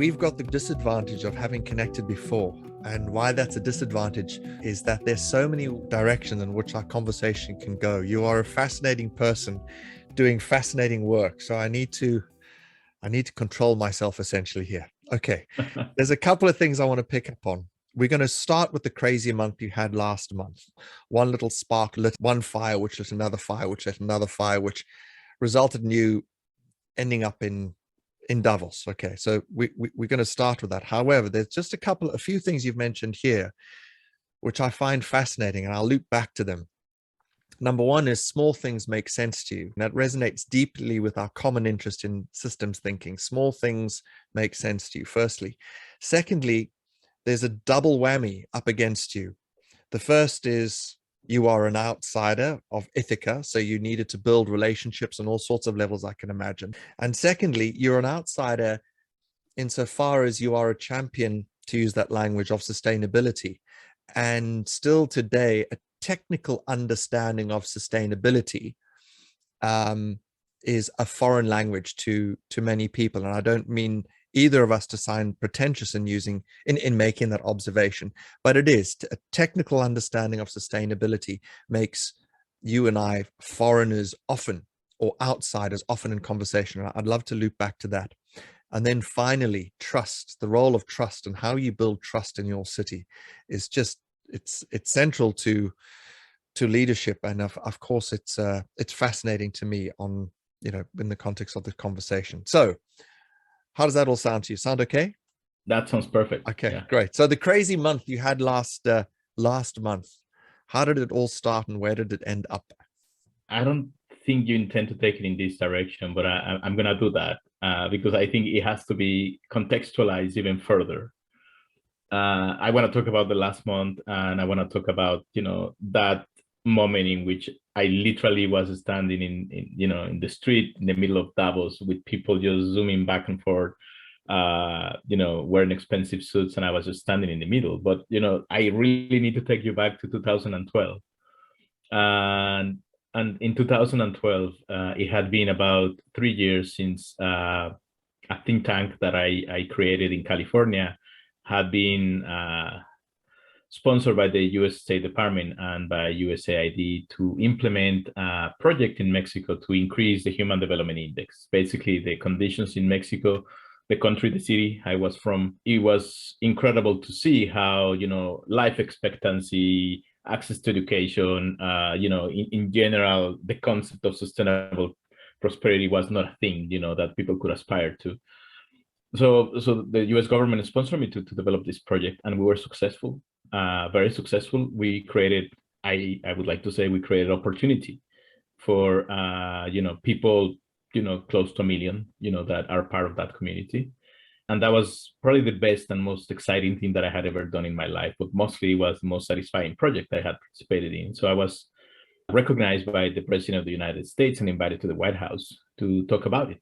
we've got the disadvantage of having connected before. And why that's a disadvantage is that there's so many directions in which our conversation can go. You are a fascinating person doing fascinating work. So I need to control myself essentially here. Okay. There's a couple of things I want to pick up on. We're going to start with the crazy month you had last month. One little spark lit one fire, which lit another fire, which lit another fire, which resulted in you ending up in Davos. Okay, so we're going to start with that. However, there's just a few things you've mentioned here, which I find fascinating, and I'll loop back to them. Number one is small things make sense to you. And that resonates deeply with our common interest in systems thinking. Small things make sense to you, firstly. Secondly, there's a double whammy up against you. The first is you are an outsider of Ithaca, so you needed to build relationships on all sorts of levels I can imagine. And secondly, you're an outsider insofar as you are a champion, to use that language, of sustainability. And still today, a technical understanding of sustainability is a foreign language to many people. And I don't mean either of us to sound pretentious in making that observation, but it is a technical understanding of sustainability makes you and I foreigners often, or outsiders often, in conversation. I'd love to loop back to that. And then finally, trust, the role of trust and how you build trust in your city is just, it's central to leadership. And of course, it's fascinating to me in the context of the conversation. So how does that all sound to you? Sound okay? That sounds perfect. Okay, yeah. Great. So the crazy month you had last month, how did it all start and where did it end up? I don't think you intend to take it in this direction, but I'm going to do that because I think it has to be contextualized even further. I want to talk about the last month, and I want to talk about, that moment in which I literally was standing in the street in the middle of Davos with people just zooming back and forth, wearing expensive suits, and I was just standing in the middle. But, I really need to take you back to 2012. And in 2012, it had been about 3 years since a think tank that I created in California had been sponsored by the US State Department and by USAID to implement a project in Mexico to increase the Human Development Index. Basically, the conditions in Mexico, the country, the city I was from, it was incredible to see how, life expectancy, access to education, in general, the concept of sustainable prosperity was not a thing, that people could aspire to. So the US government sponsored me to develop this project, and we were successful. Very successful. We created, I would like to say, we created opportunity for, people, close to 1 million, that are part of that community. And that was probably the best and most exciting thing that I had ever done in my life, but mostly was the most satisfying project I had participated in. So I was recognized by the President of the United States and invited to the White House to talk about it.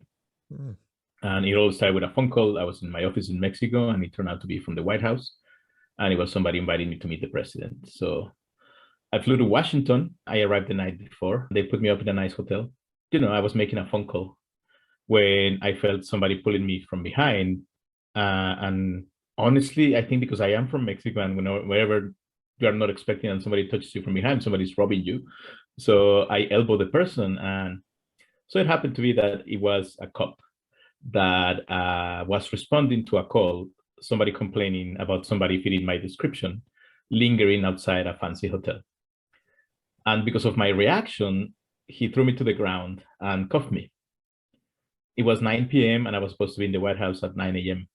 Mm. And it all started with a phone call. I was in my office in Mexico, and it turned out to be from the White House. And it was somebody inviting me to meet the president. So I flew to Washington. I arrived the night before. They put me up in a nice hotel. I was making a phone call when I felt somebody pulling me from behind. And honestly, I think because I am from Mexico, and wherever you are not expecting and somebody touches you from behind, somebody's robbing you. So I elbowed the person. And so it happened to be that it was a cop that was responding to a call, somebody complaining about somebody fitting my description, lingering outside a fancy hotel. And because of my reaction, he threw me to the ground and cuffed me. It was 9 p.m. and I was supposed to be in the White House at 9 a.m.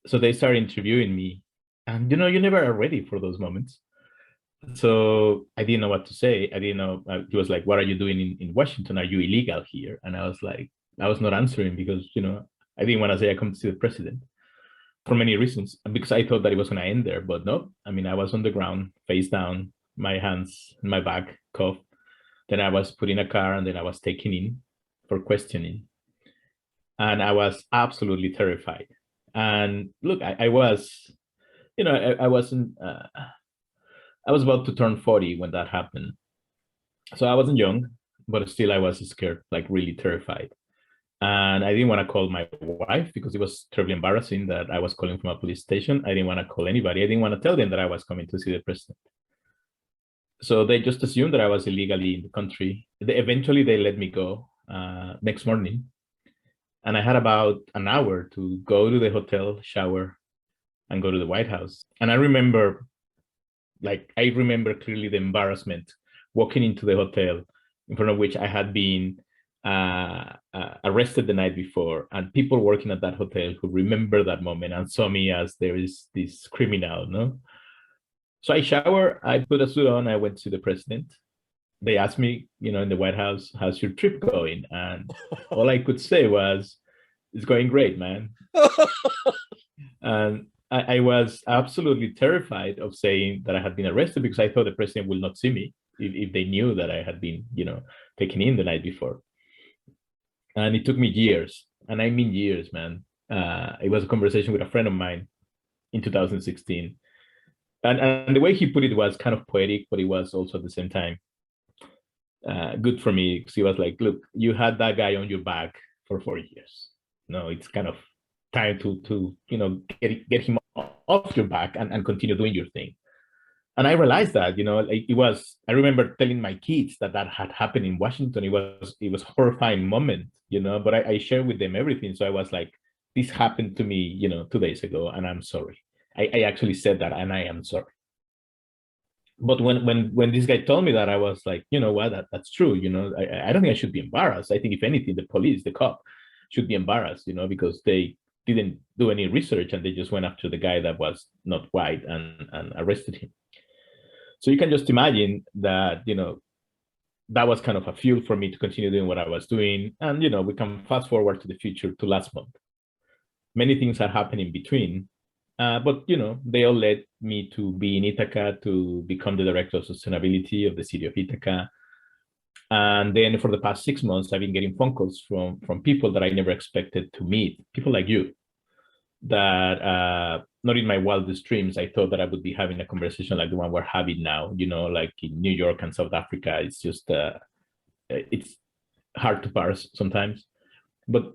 So they started interviewing me, and you never are ready for those moments. So I didn't know what to say. I didn't know. He was like, "What are you doing in Washington? Are you illegal here?" And I was like, I was not answering because, I didn't want to say I come to see the president. For many reasons, because I thought that it was going to end there, but no. I mean, I was on the ground, face down, my hands in my back, cuffed. Then I was put in a car, and then I was taken in for questioning. And I was absolutely terrified. And look, I was, I wasn't, I was about to turn 40 when that happened. So I wasn't young, but still I was scared, like really terrified. And I didn't want to call my wife because it was terribly embarrassing that I was calling from a police station. I didn't want to call anybody. I didn't want to tell them that I was coming to see the president. So they just assumed that I was illegally in the country. Eventually, they let me go next morning. And I had about an hour to go to the hotel, shower, and go to the White House. And I remember clearly the embarrassment walking into the hotel in front of which I had been arrested the night before, and people working at that hotel who remember that moment and saw me as there is this criminal, no? So I showered, I put a suit on, I went to the president. They asked me, in the White House, how's your trip going? And all I could say was, it's going great, man. And I was absolutely terrified of saying that I had been arrested because I thought the president will not see me if they knew that I had been, taken in the night before. And it took me years, and I mean years, man. It was a conversation with a friend of mine in 2016. And the way he put it was kind of poetic, but it was also at the same time good for me, because he was like, look, you had that guy on your back for 4 years. No, it's kind of time to get him off your back and continue doing your thing. And I realized that, I remember telling my kids that had happened in Washington. It was a horrifying moment, but I shared with them everything. So I was like, this happened to me, 2 days ago, and I'm sorry. I actually said that, and I am sorry. But when this guy told me that, I was like, you know what, that's true. I don't think I should be embarrassed. I think if anything, the cop should be embarrassed, because they didn't do any research and they just went after the guy that was not white and arrested him. So you can just imagine that, that was kind of a fuel for me to continue doing what I was doing. And, we can fast forward to the future, to last month. Many things have happened in between, but, they all led me to be in Ithaca, to become the director of sustainability of the City of Ithaca. And then for the past 6 months, I've been getting phone calls from people that I never expected to meet, people like you, that not in my wildest dreams, I thought that I would be having a conversation like the one we're having now, like in New York and South Africa. It's just, it's hard to parse sometimes. But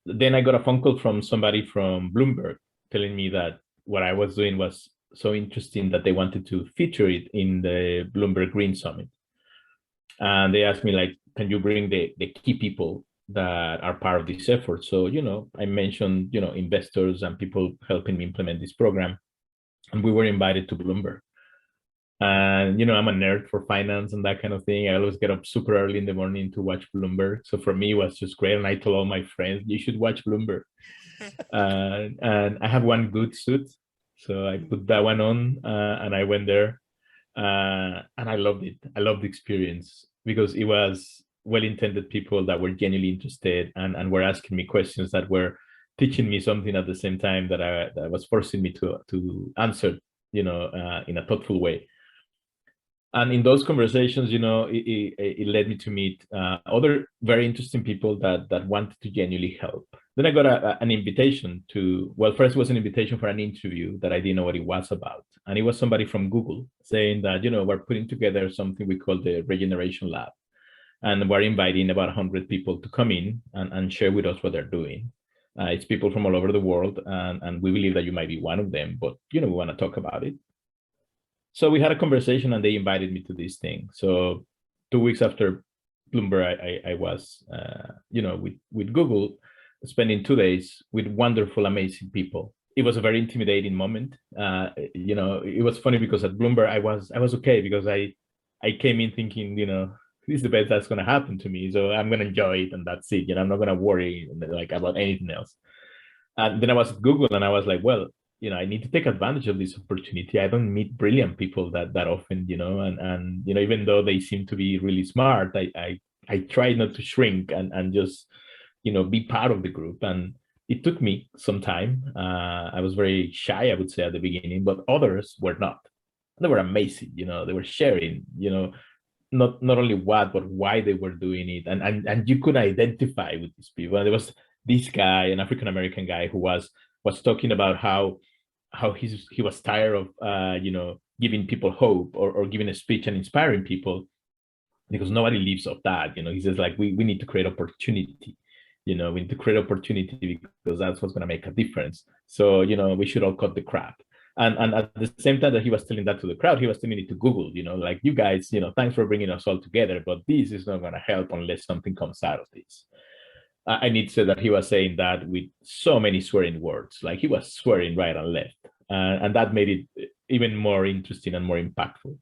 then I got a phone call from somebody from Bloomberg telling me that what I was doing was so interesting that they wanted to feature it in the Bloomberg Green Summit. And they asked me, like, can you bring the key people that are part of this effort? So, I mentioned, investors and people helping me implement this program. And we were invited to Bloomberg. And, I'm a nerd for finance and that kind of thing. I always get up super early in the morning to watch Bloomberg. So for me, it was just great. And I told all my friends, you should watch Bloomberg. And I have one good suit. So I put that one on and I went there. And I loved it. I loved the experience because it was well-intended people that were genuinely interested and were asking me questions that were teaching me something at the same time that was forcing me to answer, in a thoughtful way. And in those conversations, it led me to meet other very interesting people that wanted to genuinely help. Then I got an invitation to, well, first was an invitation for an interview that I didn't know what it was about. And it was somebody from Google saying that, we're putting together something we call the Regeneration Lab. And we're inviting about 100 people to come in and share with us what they're doing. It's people from all over the world, and we believe that you might be one of them, but, we want to talk about it. So we had a conversation and they invited me to this thing. So 2 weeks after Bloomberg, I was, with Google, spending 2 days with wonderful, amazing people. It was a very intimidating moment. It was funny because at Bloomberg, I was okay because I came in thinking, this is the best that's going to happen to me. So I'm going to enjoy it and that's it. I'm not going to worry about anything else. And then I was at Google and I was like, well, I need to take advantage of this opportunity. I don't meet brilliant people that often, and even though they seem to be really smart, I try not to shrink and just, be part of the group. And it took me some time. I was very shy, I would say, at the beginning, but others were not. They were amazing, they were sharing, not only what, but why they were doing it. And you could identify with these people. And there was this guy, an African-American guy, who was talking about how he was tired of, giving people hope or giving a speech and inspiring people because nobody lives off that. He says, like, we need to create opportunity. We need to create opportunity because that's what's going to make a difference. So, we should all cut the crap. And at the same time that he was telling that to the crowd, he was telling it to Google, like, you guys, thanks for bringing us all together, but this is not going to help unless something comes out of this. I need to say that he was saying that with so many swearing words, like he was swearing right and left. And that made it even more interesting and more impactful.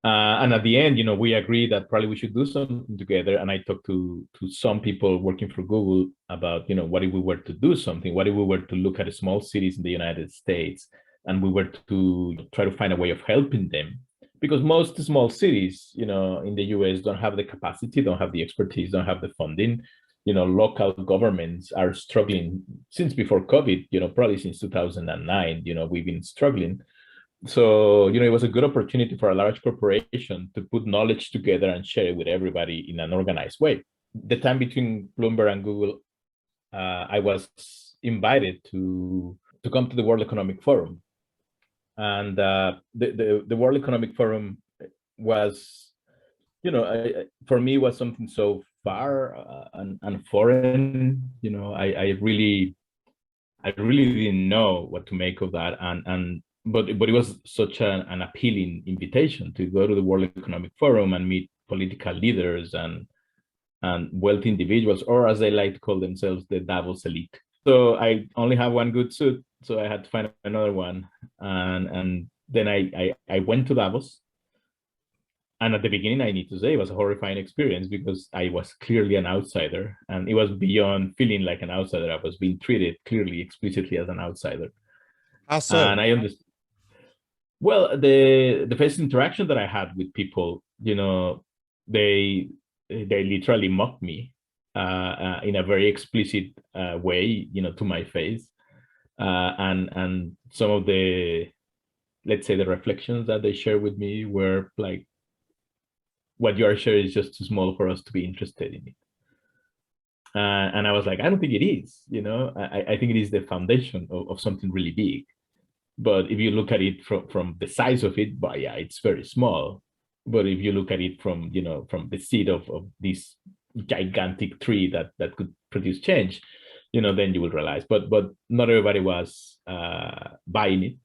And at the end, we agreed that probably we should do something together. And I talked to some people working for Google about, what if we were to do something? What if we were to look at small cities in the United States and we were to try to find a way of helping them? Because most small cities, in the US don't have the capacity, don't have the expertise, don't have the funding. Local governments are struggling since before COVID, probably since 2009, we've been struggling. So, it was a good opportunity for a large corporation to put knowledge together and share it with everybody in an organized way. The time between Bloomberg and Google, I was invited to come to the World Economic Forum. And the World Economic Forum was, for me, was something so far and foreign. I really didn't know what to make of that. But it was such an appealing invitation to go to the World Economic Forum and meet political leaders and wealthy individuals, or as they like to call themselves, the Davos elite. So I only have one good suit, so I had to find another one. And then I went to Davos. And at the beginning, I need to say, it was a horrifying experience because I was clearly an outsider. And it was beyond feeling like an outsider. I was being treated clearly, explicitly as an outsider. How so? And I understood. Well, the first interaction that I had with people, they literally mocked me in a very explicit way, to my face, and some of the, let's say, the reflections that they shared with me were like, "What you are sharing is just too small for us to be interested in it." And I was like, "I don't think it is. I think it is the foundation of something really big." But if you look at it from the size of it, but yeah, it's very small. But if you look at it from the seed of this gigantic tree that could produce change, then you will realize. But not everybody was buying it.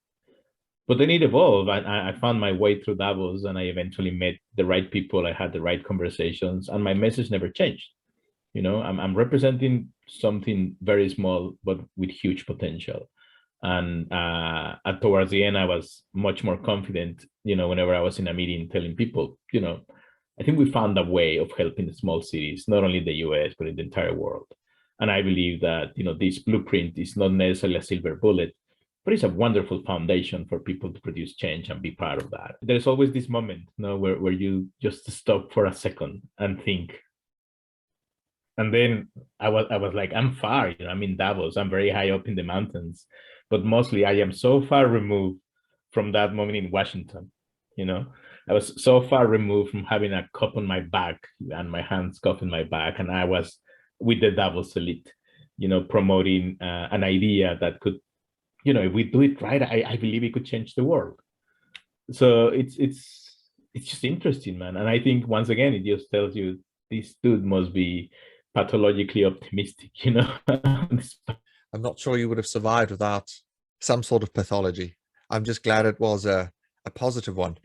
But then it evolved. I found my way through Davos, and I eventually met the right people. I had the right conversations, and my message never changed. I'm representing something very small, but with huge potential. And towards the end, I was much more confident, whenever I was in a meeting telling people, I think we found a way of helping the small cities, not only in the US, but in the entire world. And I believe that, this blueprint is not necessarily a silver bullet, but it's a wonderful foundation for people to produce change and be part of that. There's always this moment, where you just stop for a second and think. And then I was like, I'm far, I'm in Davos, I'm very high up in the mountains. But mostly I am so far removed from that moment in Washington. I was so far removed from having a cup on my back and my hands cupped in my back. And I was with the Davos elite, promoting an idea that could, if we do it right, I believe it could change the world. So it's just interesting, man. And I think, once again, it just tells you this dude must be pathologically optimistic, I'm not sure you would have survived without some sort of pathology. I'm just glad it was a positive one.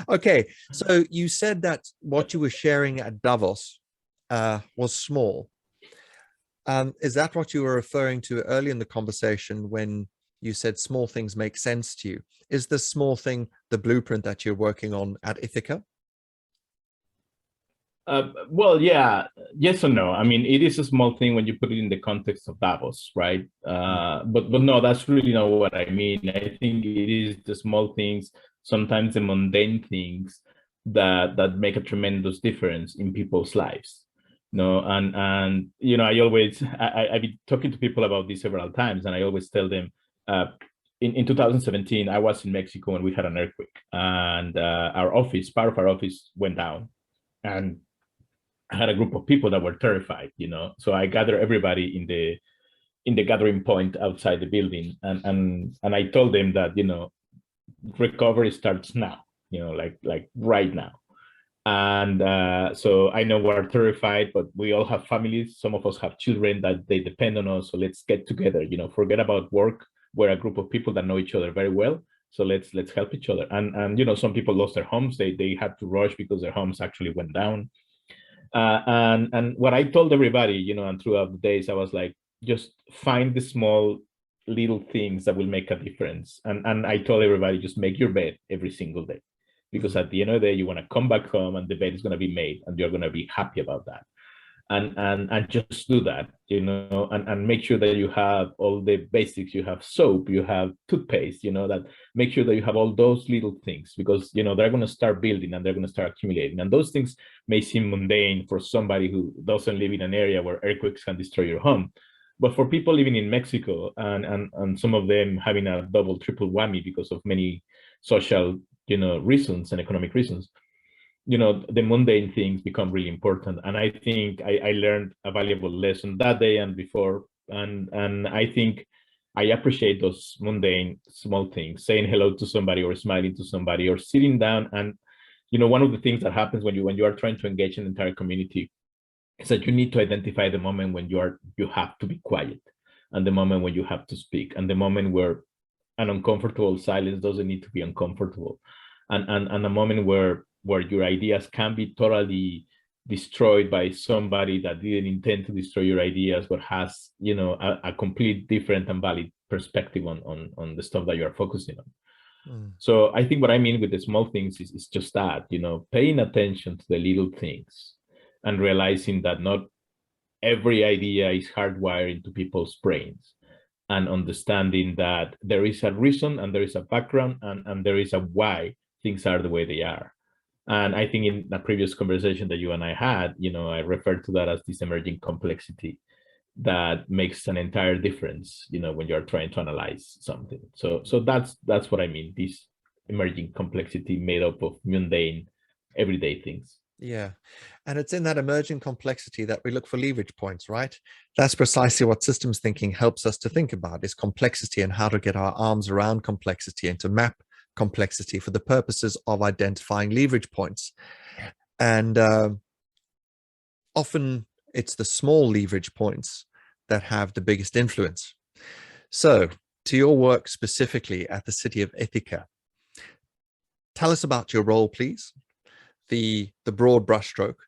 Okay, so you said that what you were sharing at Davos was small. Is that what you were referring to early in the conversation when you said small things make sense to you? Is this small thing the blueprint that you're working on at Ithaca? Well, yeah, yes or no. I mean, it is a small thing when you put it in the context of Davos, right? But no, that's really not what I mean. I think it is the small things, sometimes the mundane things that make a tremendous difference in people's lives. And I've been talking to people about this several times, and I always tell them, in 2017, I was in Mexico and we had an earthquake, and part of our office went down, and I had a group of people that were terrified, So I gathered everybody in the gathering point outside the building, and I told them that recovery starts now, like right now. And so I know we're terrified, but we all have families. Some of us have children that they depend on us. So let's get together, forget about work. We're a group of people that know each other very well. So let's help each other. And some people lost their homes. They had to rush because their homes actually went down. And what I told everybody, and throughout the days, I was like, just find the small little things that will make a difference. And I told everybody, just make your bed every single day, because at the end of the day, you want to come back home and the bed is going to be made and you're going to be happy about that. And just do that, and make sure that you have all the basics. You have soap, you have toothpaste, that make sure that you have all those little things, because they're going to start building and they're going to start accumulating. And those things may seem mundane for somebody who doesn't live in an area where earthquakes can destroy your home, but for people living in Mexico, and some of them having a double, triple whammy because of many social reasons and economic reasons, the mundane things become really important. And I think I learned a valuable lesson that day and before. And I think I appreciate those mundane small things, saying hello to somebody or smiling to somebody or sitting down. And, one of the things that happens when you are trying to engage an entire community is that you need to identify the moment when you have to be quiet, and the moment when you have to speak, and the moment where an uncomfortable silence doesn't need to be uncomfortable, and a moment where your ideas can be totally destroyed by somebody that didn't intend to destroy your ideas, but has a complete different and valid perspective on the stuff that you're focusing on. So I think what I mean with the small things is just that, paying attention to the little things and realizing that not every idea is hardwired into people's brains, and understanding that there is a reason and there is a background and there is a why things are the way they are. And I think in a previous conversation that you and I had, I referred to that as this emerging complexity that makes an entire difference, when you're trying to analyze something. So that's what I mean, this emerging complexity made up of mundane, everyday things. Yeah. And it's in that emerging complexity that we look for leverage points, right? That's precisely what systems thinking helps us to think about, is complexity and how to get our arms around complexity and to map complexity for the purposes of identifying leverage points. And often it's the small leverage points that have the biggest influence. So to your work specifically at the City of Ithaca, tell us about your role, please, the broad brushstroke,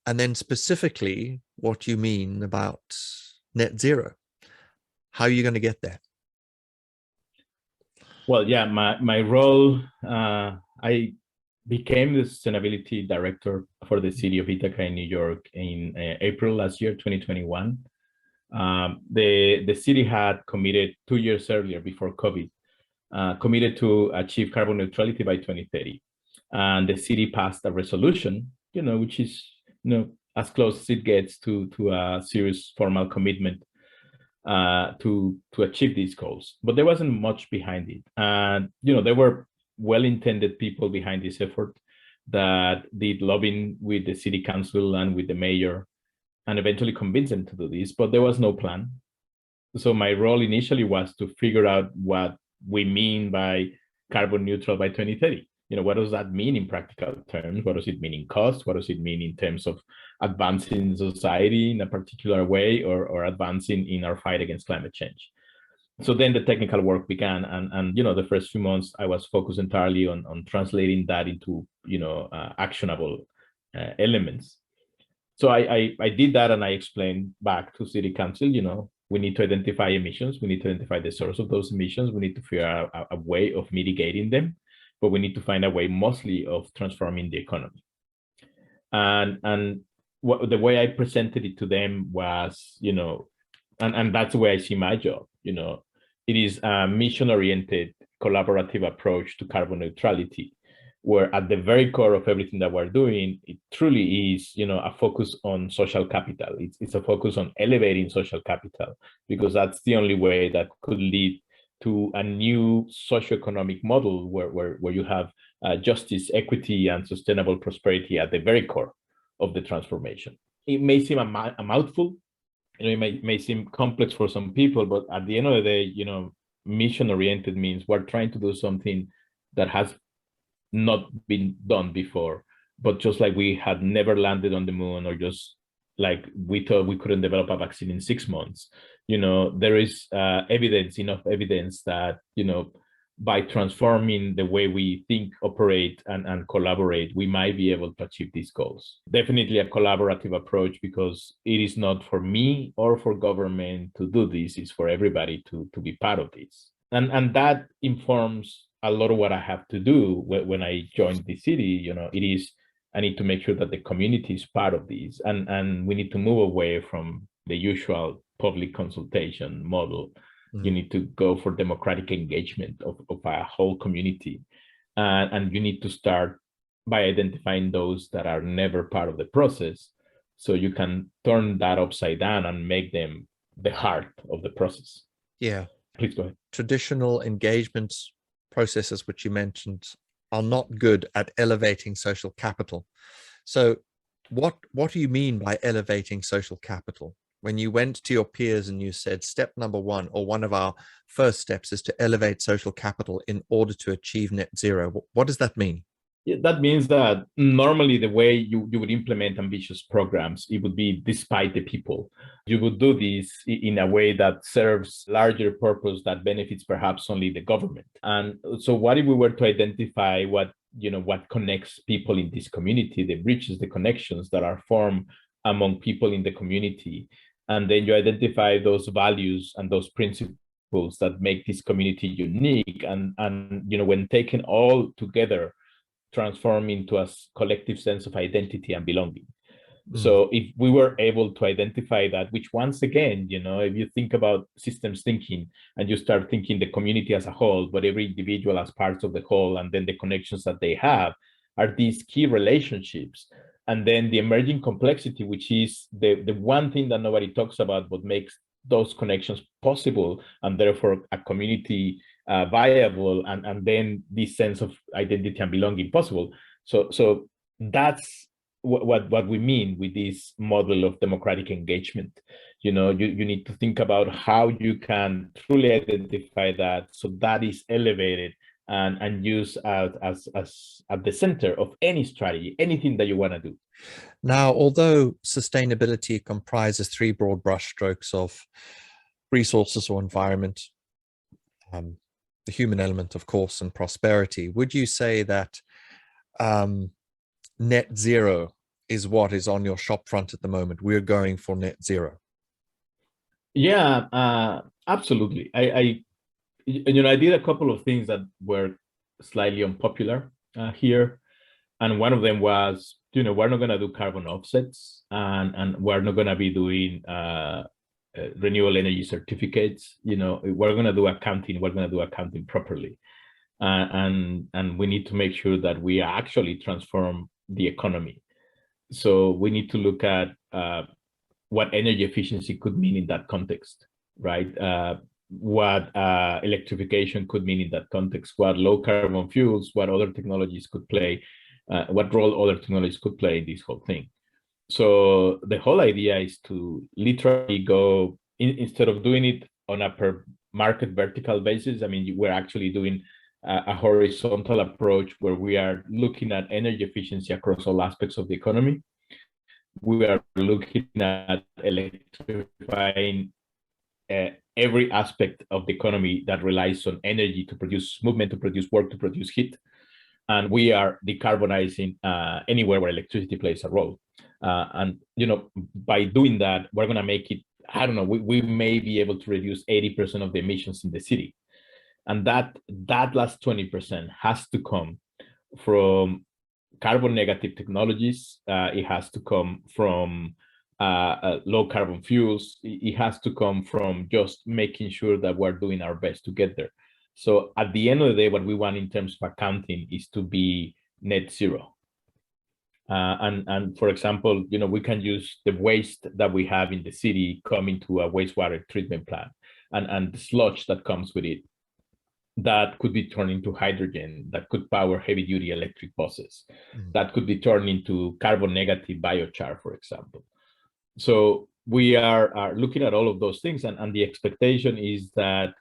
and then specifically what you mean about net zero. How are you going to get there? Well, yeah, my role, I became the sustainability director for the City of Ithaca in New York in April last year, 2021. The city had committed 2 years earlier, before COVID, committed to achieve carbon neutrality by 2030. And the city passed a resolution, which is, as close as it gets to a serious formal commitment to achieve these goals. But there wasn't much behind it. And, there were well-intended people behind this effort that did lobbying with the city council and with the mayor, and eventually convinced them to do this, but there was no plan. So my role initially was to figure out what we mean by carbon neutral by 2030. What does that mean in practical terms? What does it mean in cost? What does it mean in terms of advancing society in a particular way, or advancing in our fight against climate change? So then the technical work began, and the first few months I was focused entirely on translating that into actionable elements. So I did that, and I explained back to City Council, we need to identify emissions, we need to identify the source of those emissions, we need to figure out a way of mitigating them, but we need to find a way mostly of transforming the economy. And the way I presented it to them was, and that's the way I see my job, it is a mission-oriented, collaborative approach to carbon neutrality, where at the very core of everything that we're doing, it truly is, a focus on social capital. It's a focus on elevating social capital, because that's the only way that could lead to a new socioeconomic model where you have justice, equity, and sustainable prosperity at the very core of the transformation. It may seem a mouthful, it may seem complex for some people, but at the end of the day, mission-oriented means we're trying to do something that has not been done before, but just like we had never landed on the moon, or just like we thought we couldn't develop a vaccine in 6 months, there is enough evidence that, by transforming the way we think, operate, and collaborate, we might be able to achieve these goals. Definitely a collaborative approach, because it is not for me or for government to do this, it's for everybody to be part of this. And that informs a lot of what I have to do when I joined the city. It is, I need to make sure that the community is part of this, and we need to move away from the usual public consultation model. You need to go for democratic engagement of a whole community. And you need to start by identifying those that are never part of the process, so you can turn that upside down and make them the heart of the process. Yeah. Please go ahead. Traditional engagement processes, which you mentioned, are not good at elevating social capital. So what do you mean by elevating social capital? When you went to your peers and you said step number one, or one of our first steps, is to elevate social capital in order to achieve net zero, what does that mean? Yeah, that means that normally the way you would implement ambitious programs, it would be despite the people. You would do this in a way that serves larger purpose that benefits perhaps only the government. And so what if we were to identify what connects people in this community, the bridges, the connections that are formed among people in the community, and then you identify those values and those principles that make this community unique, and when taken all together, transform into a collective sense of identity and belonging. So if we were able to identify that, which once again, if you think about systems thinking and you start thinking the community as a whole, but every individual as parts of the whole, and then the connections that they have are these key relationships. And then the emerging complexity, which is the one thing that nobody talks about, but makes those connections possible, and therefore a community viable, and then this sense of identity and belonging possible. So that's what we mean with this model of democratic engagement. You need to think about how you can truly identify that, so that is elevated and used as at the center of any strategy, anything that you want to do. Now, although sustainability comprises three broad brushstrokes of resources or environment, the human element, of course, and prosperity, would you say that net zero is what is on your shop front at the moment? We're going for net zero. Yeah, absolutely. I did a couple of things that were slightly unpopular here. And one of them was, we're not going to do carbon offsets, and we're not going to be doing renewable energy certificates. We're going to do accounting. We're going to do accounting properly. And we need to make sure that we actually transform the economy. So we need to look at what energy efficiency could mean in that context, right? What electrification could mean in that context, what low carbon fuels, what other technologies could play, what role other technologies could play in this whole thing. So the whole idea is to literally go, instead of doing it on a per market vertical basis, we're actually doing a horizontal approach where we are looking at energy efficiency across all aspects of the economy. We are looking at electrifying every aspect of the economy that relies on energy to produce movement, to produce work, to produce heat. And we are decarbonizing anywhere where electricity plays a role. And by doing that, we're going to make it, we may be able to reduce 80% of the emissions in the city. And that last 20% has to come from carbon negative technologies. It has to come from low carbon fuels. It has to come from just making sure that we're doing our best to get there. So at the end of the day, what we want in terms of accounting is to be net zero. And for example, we can use the waste that we have in the city coming to a wastewater treatment plant, and the sludge that comes with it. That could be turned into hydrogen, that could power heavy-duty electric buses. That could be turned into carbon negative biochar, for example. So we are looking at all of those things, and the expectation is that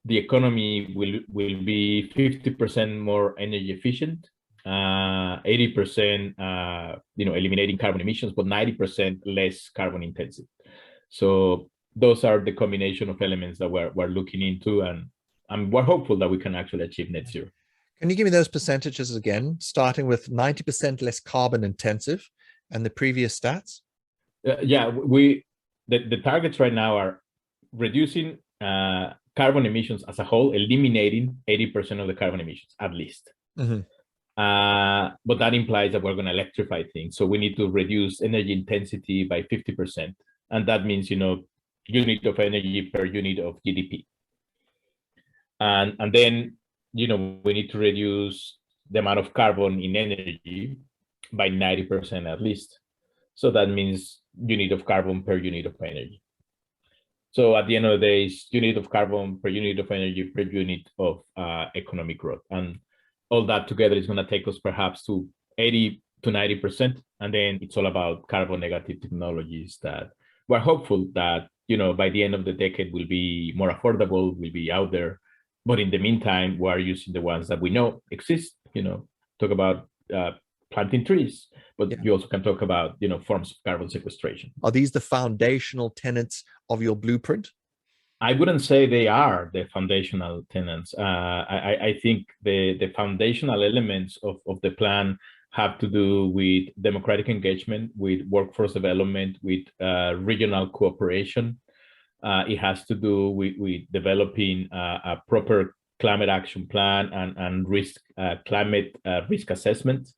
the economy will be 50% more energy efficient, 80% eliminating carbon emissions, but 90% less carbon intensive. So those are the combination of elements that we're looking into, and we're hopeful that we can actually achieve net zero. Can you give me those percentages again, starting with 90% less carbon intensive and the previous stats? The targets right now are reducing carbon emissions as a whole, eliminating 80% of the carbon emissions at least. Mm-hmm. But that implies that we're going to electrify things. So we need to reduce energy intensity by 50%. And that means, unit of energy per unit of GDP. And then, we need to reduce the amount of carbon in energy by 90% at least. So that means unit of carbon per unit of energy. So at the end of the day, it's unit of carbon per unit of energy per unit of economic growth. And all that together is going to take us perhaps to 80 to 90%. And then it's all about carbon negative technologies that we're hopeful that, by the end of the decade will be more affordable, will be out there. But in the meantime, we're using the ones that we know exist, talk about planting trees, but you also can talk about, forms of carbon sequestration. Are these the foundational tenets of your blueprint? I wouldn't say they are the foundational tenets. I think the foundational elements of the plan have to do with democratic engagement, with workforce development, with regional cooperation. It has to do with developing a proper climate action plan and climate risk assessment.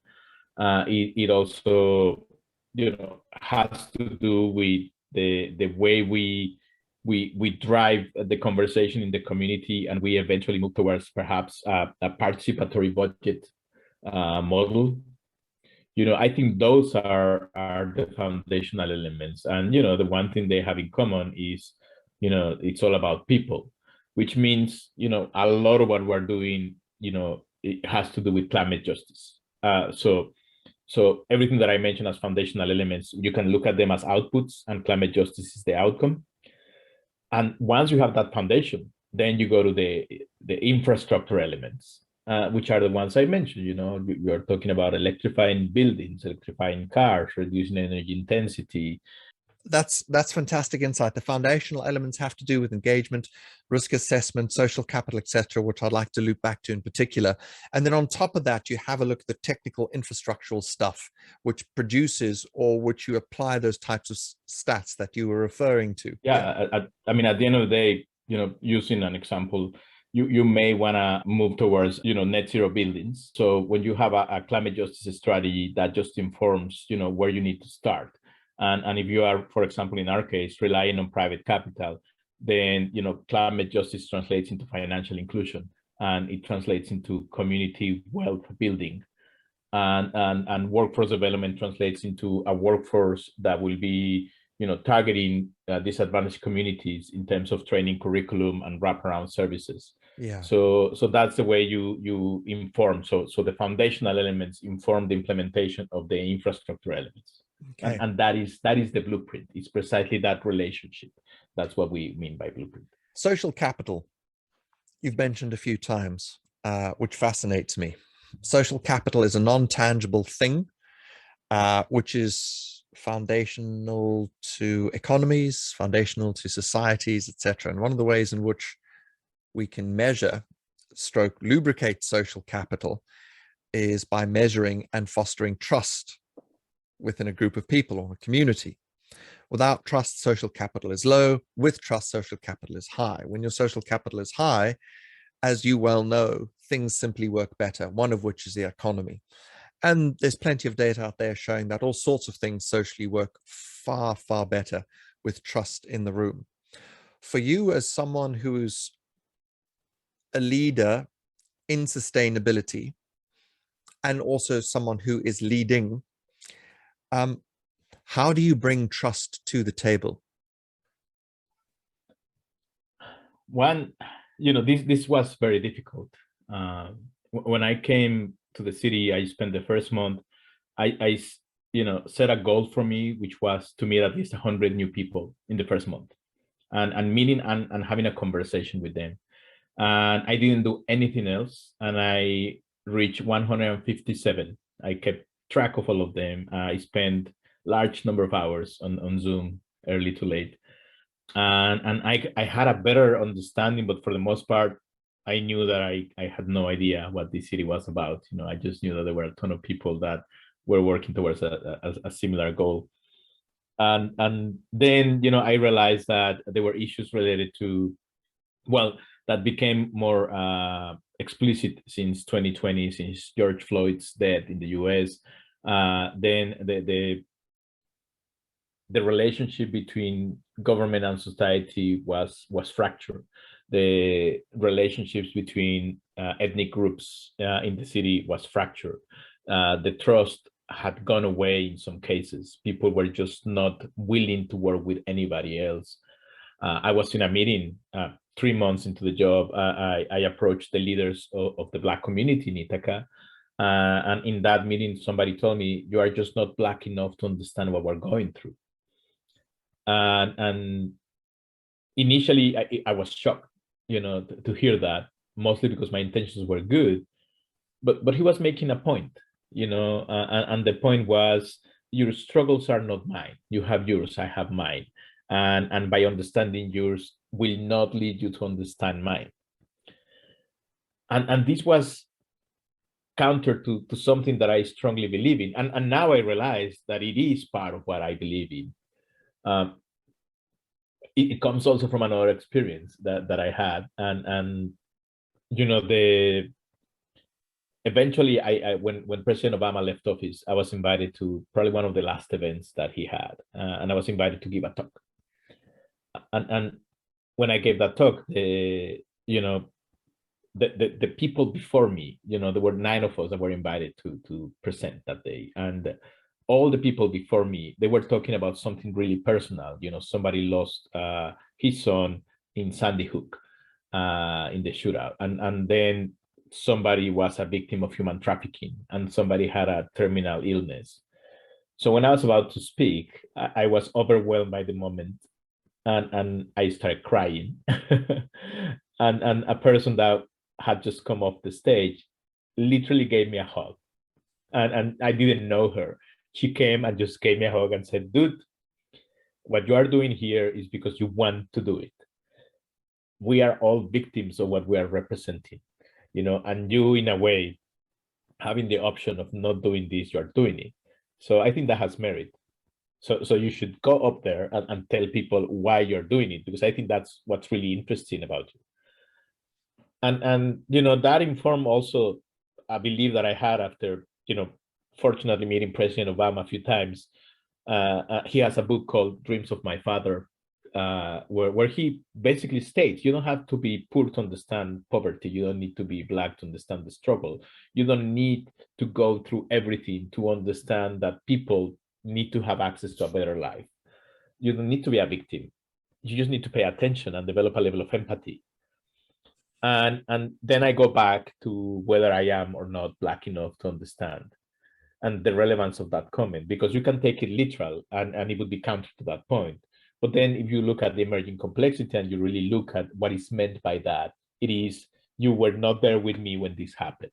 It also, has to do with the way we drive the conversation in the community, and we eventually move towards perhaps a participatory budget model. I think those are the foundational elements. And, the one thing they have in common is, it's all about people, which means, a lot of what we're doing, it has to do with climate justice. So everything that I mentioned as foundational elements, you can look at them as outputs, and climate justice is the outcome. And once you have that foundation, then you go to the infrastructure elements, which are the ones I mentioned. You're talking about electrifying buildings, electrifying cars, reducing energy intensity. That's fantastic insight. The foundational elements have to do with engagement, risk assessment, social capital, etc., which I'd like to loop back to in particular. And then on top of that, you have a look at the technical infrastructural stuff, which produces, or which you apply those types of stats that you were referring to. At the end of the day, using an example, you may want to move towards, net zero buildings. So when you have a climate justice strategy, that just informs, where you need to start. And if you are, for example, in our case, relying on private capital, then, climate justice translates into financial inclusion, and it translates into community wealth building, and workforce development translates into a workforce that will be, targeting disadvantaged communities in terms of training curriculum and wraparound services. Yeah. So that's the way you inform. So the foundational elements inform the implementation of the infrastructure elements. Okay. And that is the blueprint. It's precisely that relationship. That's what we mean by blueprint. Social capital, you've mentioned a few times, which fascinates me. Social capital is a non-tangible thing, which is foundational to economies, foundational to societies, etc. And one of the ways in which we can measure, lubricate social capital is by measuring and fostering trust within a group of people or a community. Without trust, social capital is low. With trust, social capital is high. When your social capital is high, as you well know, things simply work better, one of which is the economy. And there's plenty of data out there showing that all sorts of things socially work far, far better with trust in the room. For you, as someone who's a leader in sustainability, and also someone who is leading, how do you bring trust to the table? One, this was very difficult. When I came to the city, I spent the first month, I set a goal for me, which was to meet at least 100 new people in the first month, and meeting and having a conversation with them. And I didn't do anything else. And I reached 157. I kept track of all of them. I spent large number of hours on Zoom, early to late. And I had a better understanding, but for the most part, I knew that I had no idea what this city was about. I just knew that there were a ton of people that were working towards a similar goal. And then, I realized that there were issues related to, well, that became more explicit since 2020, since George Floyd's death in the US. Then the relationship between government and society was fractured. The relationships between ethnic groups in the city was fractured. The trust had gone away in some cases. People were just not willing to work with anybody else. I was in a meeting 3 months into the job. I approached the leaders of the Black community in Ithaca. And in that meeting, somebody told me, "You are just not Black enough to understand what we're going through." And initially, I was shocked, to hear that, mostly because my intentions were good. But he was making a point, and the point was, your struggles are not mine. You have yours, I have mine. And by understanding yours will not lead you to understand mine. And this was counter to something that I strongly believe in. And now I realize that it is part of what I believe in. It comes also from another experience that I had. And eventually, when President Obama left office, I was invited to probably one of the last events that he had. And I was invited to give a talk. And when I gave that talk, the people before me, there were 9 of us that were invited to present that day. And all the people before me, they were talking about something really personal. Somebody lost his son in Sandy Hook in the shootout. And then somebody was a victim of human trafficking, and somebody had a terminal illness. So when I was about to speak, I was overwhelmed by the moment, and I started crying. and a person that had just come off the stage literally gave me a hug. And I didn't know her. She came and just gave me a hug and said, "Dude, what you are doing here is because you want to do it. We are all victims of what we are representing, and you, in a way, having the option of not doing this, you are doing it. So I think that has merit. So you should go up there and tell people why you're doing it, because I think that's what's really interesting about you." And that informed also a belief that I had after, fortunately meeting President Obama a few times. He has a book called Dreams of My Father, where he basically states, you don't have to be poor to understand poverty. You don't need to be Black to understand the struggle. You don't need to go through everything to understand that people need to have access to a better life. You don't need to be a victim. You just need to pay attention and develop a level of empathy. And then I go back to whether I am or not Black enough to understand, and the relevance of that comment, because you can take it literal and it would be counter to that point. But then if you look at the emerging complexity and you really look at what is meant by that, it is, you were not there with me when this happened.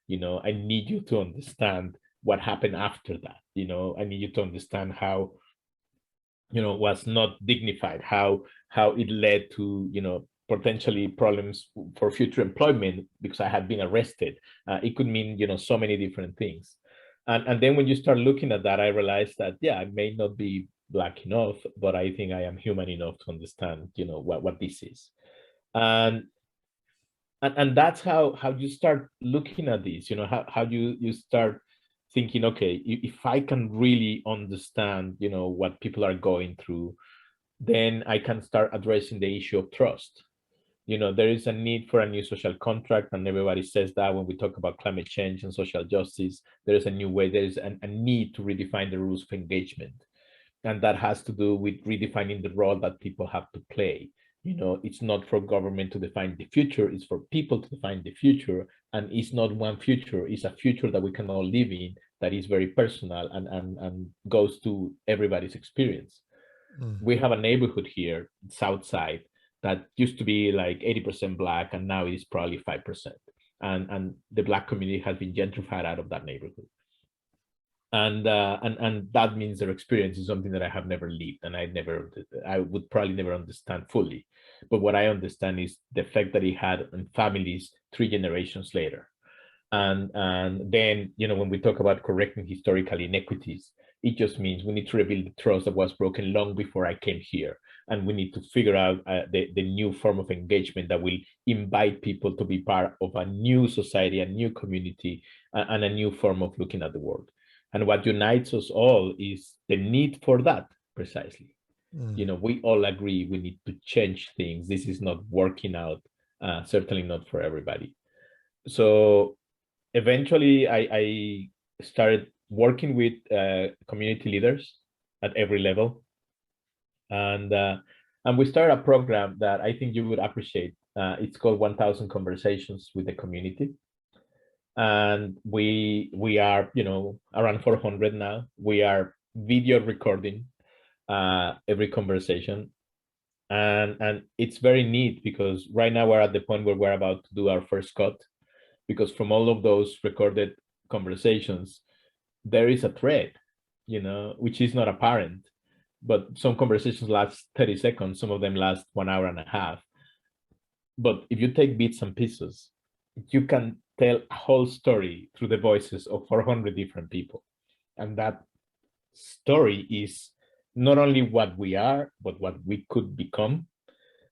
I need you to understand what happened after that. I need you to understand how, was not dignified, how it led to, potentially problems for future employment because I had been arrested. It could mean, so many different things. And then when you start looking at that, I realized that, yeah, I may not be Black enough, but I think I am human enough to understand, what this is. And that's how you start looking at this, how you start thinking, okay, if I can really understand, what people are going through, then I can start addressing the issue of trust. There is a need for a new social contract, and everybody says that when we talk about climate change and social justice, there is a new way, there is a need to redefine the rules of engagement. And that has to do with redefining the role that people have to play. It's not for government to define the future, it's for people to define the future. And it's not one future, it's a future that we can all live in, that is very personal and goes to everybody's experience. We have a neighborhood here, Southside, that used to be like 80% Black, and now it is probably 5%. and the Black community has been gentrified out of that neighborhood. And that means their experience is something that I have never lived, and I would probably never understand fully. But what I understand is the effect that it had on families 3 generations later. And then, when we talk about correcting historical inequities, it just means we need to rebuild the trust that was broken long before I came here. And we need to figure out the new form of engagement that will invite people to be part of a new society, a new community, and a new form of looking at the world. And what unites us all is the need for that, precisely. We all agree we need to change things. This is not working out, certainly not for everybody. So eventually, I started working with community leaders at every level. And we started a program that I think you would appreciate. It's called 1,000 Conversations with the Community. And we are, around 400 now. We are video recording every conversation. And it's very neat because right now we're at the point where we're about to do our first cut, because from all of those recorded conversations, there is a thread, which is not apparent. But some conversations last 30 seconds, some of them last 1 hour and a half. But if you take bits and pieces, you can tell a whole story through the voices of 400 different people. And that story is not only what we are, but what we could become.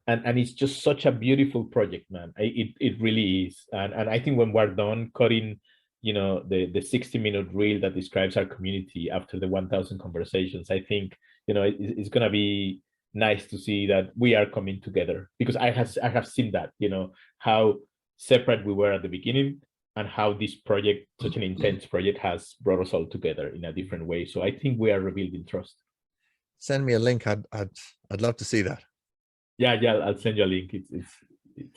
And it's just such a beautiful project, man. It really is. And I think when we're done cutting, the 60-minute reel that describes our community after the 1,000 conversations, I think, it's going to be nice to see that we are coming together, because I have seen that, how separate we were at the beginning, and how this project, such an intense project, has brought us all together in a different way. So I think we are rebuilding trust. Send me a link. I'd love to see that. Yeah, I'll send you a link. It's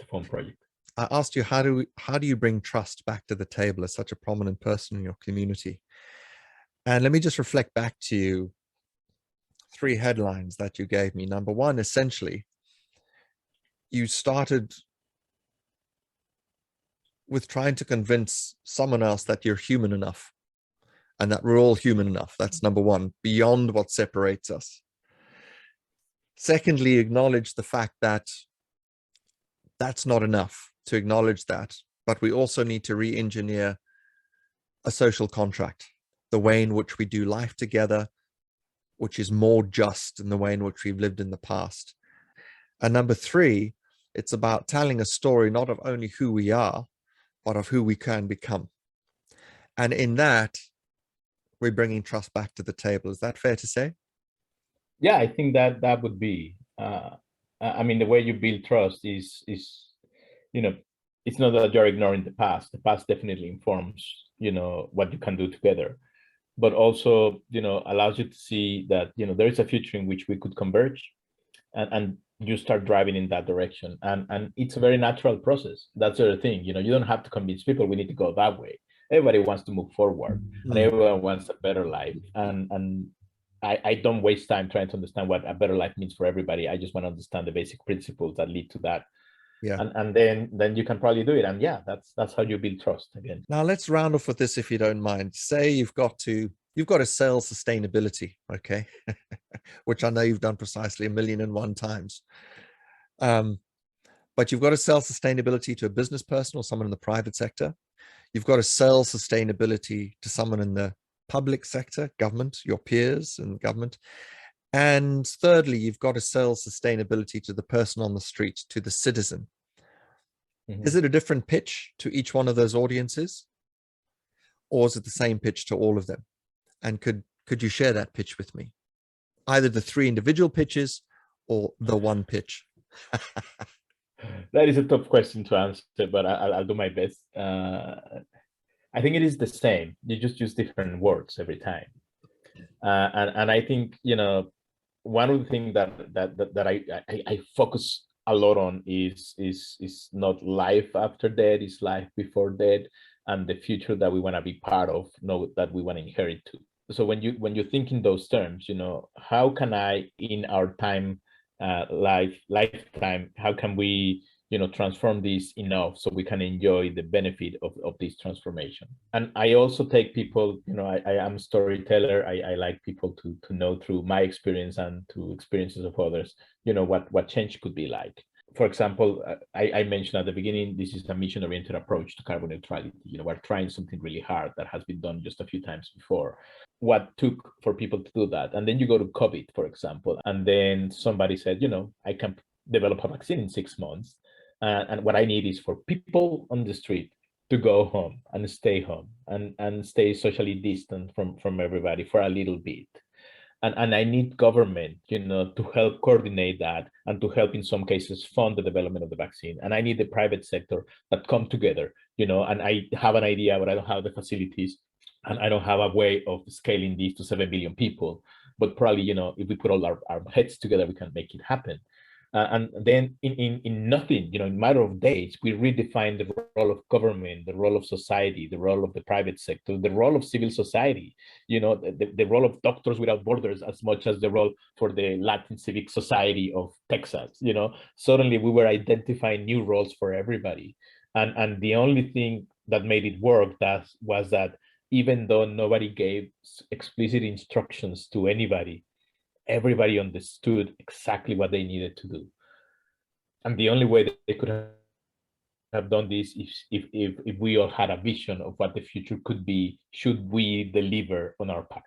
a fun project. I asked you, how do you bring trust back to the table as such a prominent person in your community? And let me just reflect back to you 3 headlines that you gave me. Number 1, essentially, you started with trying to convince someone else that you're human enough and that we're all human enough. That's number 1, beyond what separates us. Secondly, acknowledge the fact that that's not enough to acknowledge that, but we also need to re-engineer a social contract, the way in which we do life together, which is more just than the way in which we've lived in the past. And number 3, it's about telling a story not of only who we are, but of who we can become. And in that, we're bringing trust back to the table. Is that fair to say? Yeah, I think that would be. I mean, the way you build trust is it's not that you're ignoring the past. The past definitely informs, what you can do together, but also, allows you to see that, there is a future in which we could converge, and you start driving in that direction. And it's a very natural process. That's the other thing, you don't have to convince people we need to go that way. Everybody wants to move forward, and everyone wants a better life. And I don't waste time trying to understand what a better life means for everybody. I just want to understand the basic principles that lead to that. Yeah. And then you can probably do it. And yeah, that's how you build trust again. Now let's round off with this, if you don't mind. Say you've got to sell sustainability, okay? Which I know you've done precisely 1,000,001 times. But you've got to sell sustainability to a business person or someone in the private sector. You've got to sell sustainability to someone in the public sector, government, your peers in government. And thirdly, you've got to sell sustainability to the person on the street, to the citizen. Is it a different pitch to each one of those audiences? Or is it the same pitch to all of them? And could you share that pitch with me? Either the 3 individual pitches or the one pitch. That is a tough question to answer, but I'll do my best. I think it is the same. You just use different words every time. And I think, one of the things that I focus a lot on is not life after death, is life before death, and the future that we want to be part of, that we want to inherit to. So when you think in those terms, how can I, in our lifetime, how can we transform this enough so we can enjoy the benefit of this transformation. And I also take people, I am a storyteller. I like people to know through my experience and to experiences of others, what change could be like. For example, I mentioned at the beginning, this is a mission-oriented approach to carbon neutrality. We're trying something really hard that has been done just a few times before. What took for people to do that? And then you go to COVID, for example, and then somebody said, I can develop a vaccine in 6 months. And what I need is for people on the street to go home and stay home and stay socially distant from everybody for a little bit. And I need government, to help coordinate that and to help in some cases fund the development of the vaccine. And I need the private sector that come together, and I have an idea, but I don't have the facilities and I don't have a way of scaling this to 7 billion people. But probably, if we put all our heads together, we can make it happen. And then in nothing, in a matter of days, we redefine the role of government, the role of society, the role of the private sector, the role of civil society, the role of Doctors Without Borders, as much as the role for the Latin Civic Society of Texas. Suddenly we were identifying new roles for everybody. And the only thing that made it work was that even though nobody gave explicit instructions to anybody, everybody understood exactly what they needed to do. And the only way that they could have done this is if we all had a vision of what the future could be, should we deliver on our part.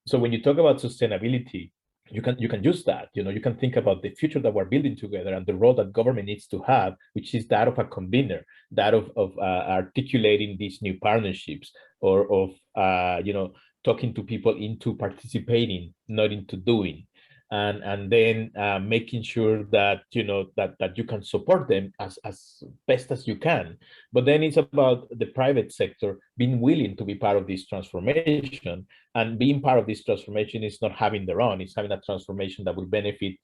So when you talk about sustainability, you can use that. You can think about the future that we're building together and the role that government needs to have, which is that of a convener, that of articulating these new partnerships, or of talking to people into participating, not into doing, and then making sure that that you can support them as best as you can. But then it's about the private sector being willing to be part of this transformation, and being part of this transformation is not having their own; it's having a transformation that will benefit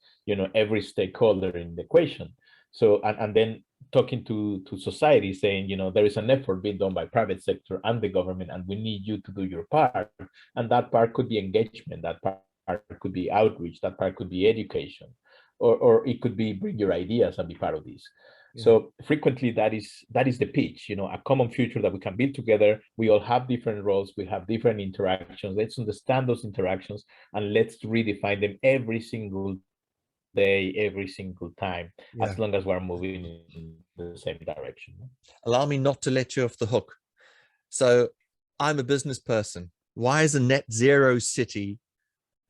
every stakeholder in the equation. So and then talking to society, saying, there is an effort being done by private sector and the government, and we need you to do your part. And that part could be engagement, that part could be outreach, that part could be education, or it could be bring your ideas and be part of this. Yeah. So frequently that is the pitch, a common future that we can build together. We all have different roles, we have different interactions. Let's understand those interactions and let's redefine them every single day, every single time, as long as we're moving in the same direction. Allow me not to let you off the hook. So I'm a business person. Why is a net zero city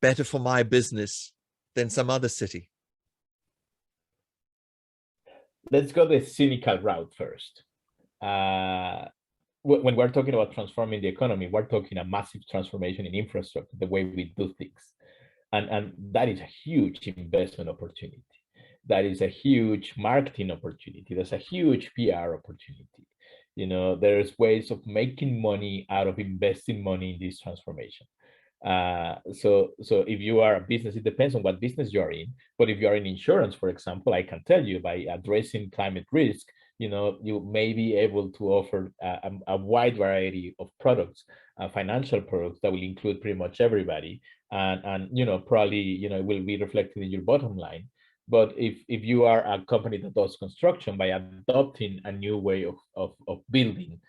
better for my business than some other city? Let's go the cynical route first. When we're talking about transforming the economy, we're talking a massive transformation in infrastructure, the way we do things. And that is a huge investment opportunity. That is a huge marketing opportunity. There's a huge PR opportunity. There's ways of making money out of investing money in this transformation. So if you are a business, it depends on what business you're in. But if you're in insurance, for example, I can tell you, by addressing climate risk, you may be able to offer a wide variety of products, financial products that will include pretty much everybody. And probably, it will be reflected in your bottom line. But if you are a company that does construction, by adopting a new way of building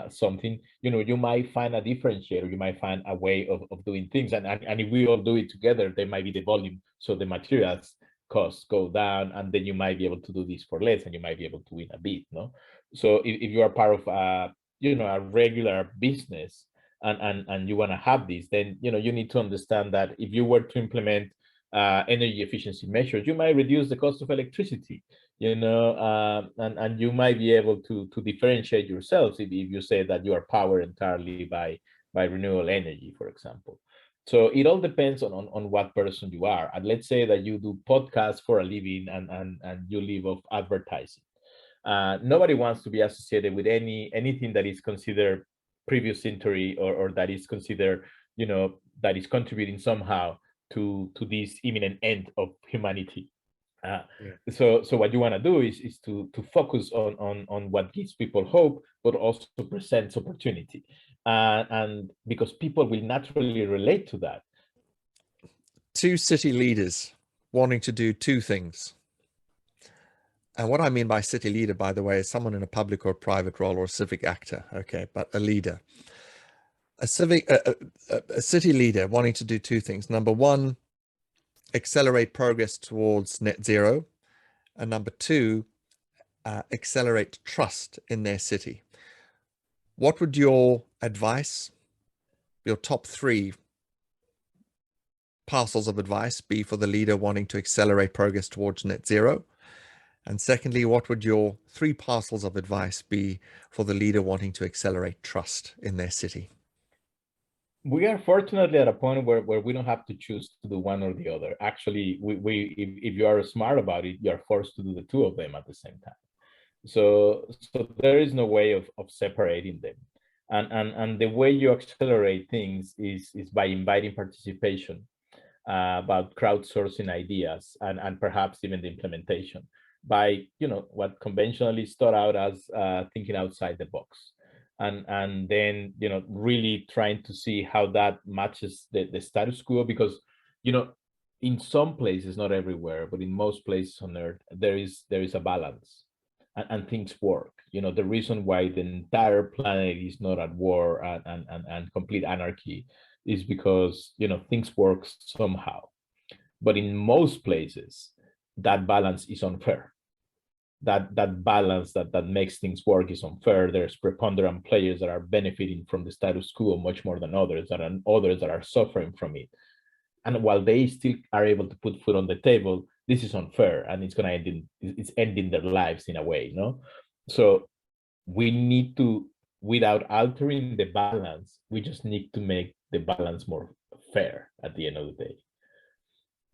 something, you might find a differentiator, you might find a way of doing things. And if we all do it together, there might be the volume, so the materials costs go down, and then you might be able to do this for less, and you might be able to win a bit, no? So if you are part of a regular business, and you want to have this, then you need to understand that if you were to implement energy efficiency measures, you might reduce the cost of electricity, and you might be able to differentiate yourselves if you say that you are powered entirely by renewable energy, for example. So it all depends on what person you are. And let's say that you do podcasts for a living and you live off advertising. Nobody wants to be associated with anything that is considered previous century, or that is considered, that is contributing somehow to this imminent end of humanity. So what you want to do is to focus on what gives people hope, but also presents opportunity, and because people will naturally relate to that. Two city leaders wanting to do two things. And what I mean by city leader, by the way, is someone in a public or private role or a civic actor. Okay, but a leader, a city leader wanting to do two things. Number one, accelerate progress towards net zero, and number two, accelerate trust in their city. What would your advice, your top three parcels of advice be for the leader wanting to accelerate progress towards net zero? And secondly, what would your three parcels of advice be for the leader wanting to accelerate trust in their city? We are fortunately at a point where we don't have to choose to do one or the other. Actually, if you are smart about it, you are forced to do the two of them at the same time. So there is no way of separating them. And the way you accelerate things is by inviting participation, about crowdsourcing ideas, and perhaps even the implementation by, what conventionally is thought out as thinking outside the box. And then, really trying to see how that matches the status quo, because, in some places, not everywhere, but in most places on earth, there is a balance, and things work. The reason why the entire planet is not at war and complete anarchy is because, things work somehow. But in most places, that balance is unfair. That balance that makes things work is unfair. There's preponderant players that are benefiting from the status quo much more than others, that are suffering from it. And while they still are able to put food on the table, this is unfair, and it's ending their lives in a way, So we need to, without altering the balance, we just need to make the balance more fair at the end of the day.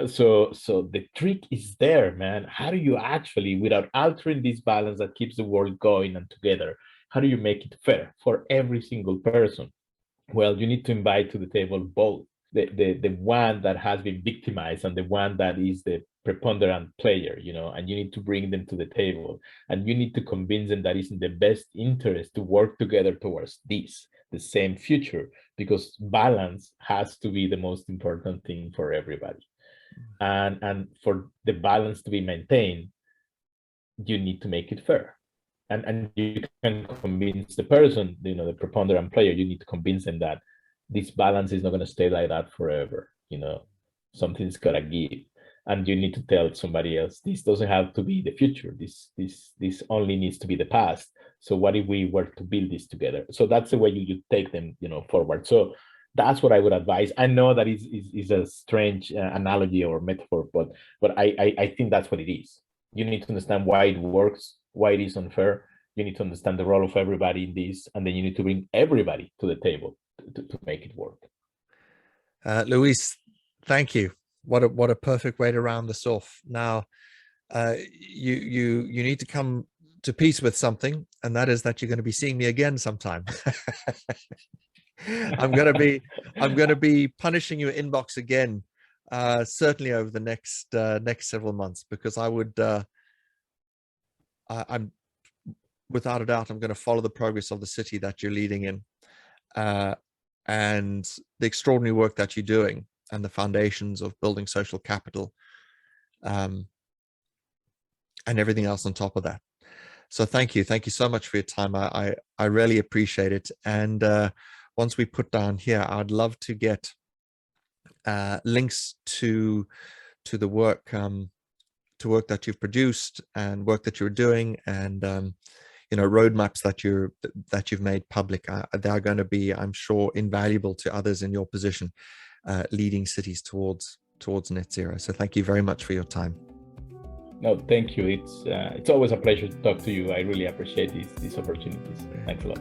So the trick is there, man. How do you actually, without altering this balance that keeps the world going and together, how do you make it fair for every single person? Well, you need to invite to the table both the one that has been victimized and the one that is the preponderant player, and you need to bring them to the table, and you need to convince them that it's in the best interest to work together towards the same future, because balance has to be the most important thing for everybody. And for the balance to be maintained, you need to make it fair. And you can convince the person, the preponderant player, you need to convince them that this balance is not going to stay like that forever. Something's got to give. And you need to tell somebody else, this doesn't have to be the future. This only needs to be the past. So what if we were to build this together? So that's the way you take them, forward. So that's what I would advise. I know that is a strange analogy or metaphor, but I think that's what it is. You need to understand why it works, why it is unfair. You need to understand the role of everybody in this, and then you need to bring everybody to the table to make it work. Luis, thank you. What a perfect way to round this off. Now, you need to come to peace with something, and that is that you're going to be seeing me again sometime. I'm going to be punishing your inbox again, certainly over the next several months, because I'm without a doubt, I'm going to follow the progress of the city that you're leading in, and the extraordinary work that you're doing, and the foundations of building social capital, and everything else on top of that. So thank you so much for your time. I really appreciate it. And once we put down here, I'd love to get links to the work, to work that you've produced and work that you're doing, and roadmaps that you've made public. They're going to be, I'm sure, invaluable to others in your position, leading cities towards net zero. So thank you very much for your time. No, thank you. It's always a pleasure to talk to you. I really appreciate these opportunities. Thanks a lot.